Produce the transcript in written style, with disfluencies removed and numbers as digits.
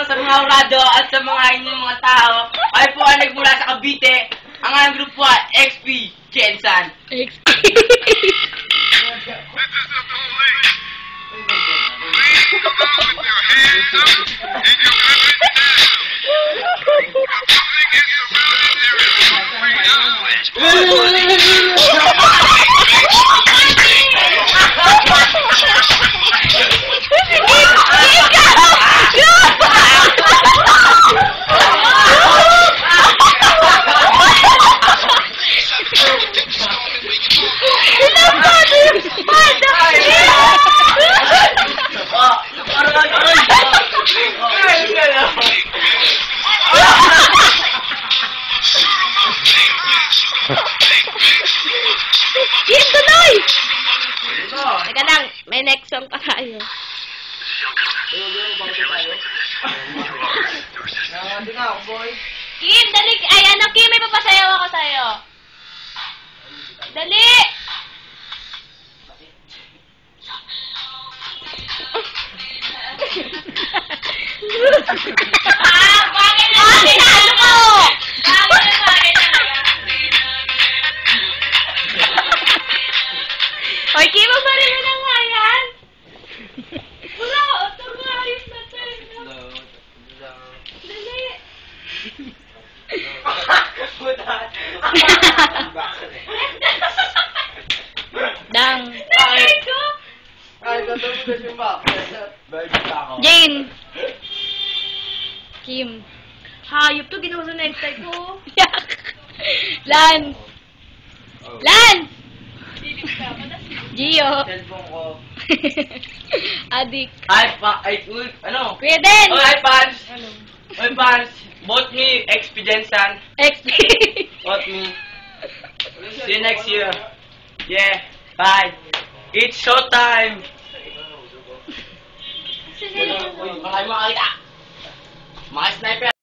sa mga urado at sa mga inyong mga tao. Ay po ay nagmula sa Cavite. Ang aming grupo ay XP Jensen. XP. Kim, tuloy! Teka lang, may next song pa tayo. Kim, dali! Ay, ano, Kim, may papasayaw ako sa'yo. Dali! Bakit na? Sinalo ko! Bakit talaga? Oy, Kim, mabarin mo na nga yan. Wala, otong nga, ayos na tayo. Dali. Dang. Nagay ko. Jane. Kim. Hayop to, ginawa sa next time ko. Lan. Lan! Gio. Cellphone ko. Adik. Ano? Kuya Den. Oh, hi, fans. Ano? Hi, fans. Vote me, XP Jensen. XP. Vote me. See you next year. Yeah. Bye. It's showtime. Baka yung makakita. Mga sniper.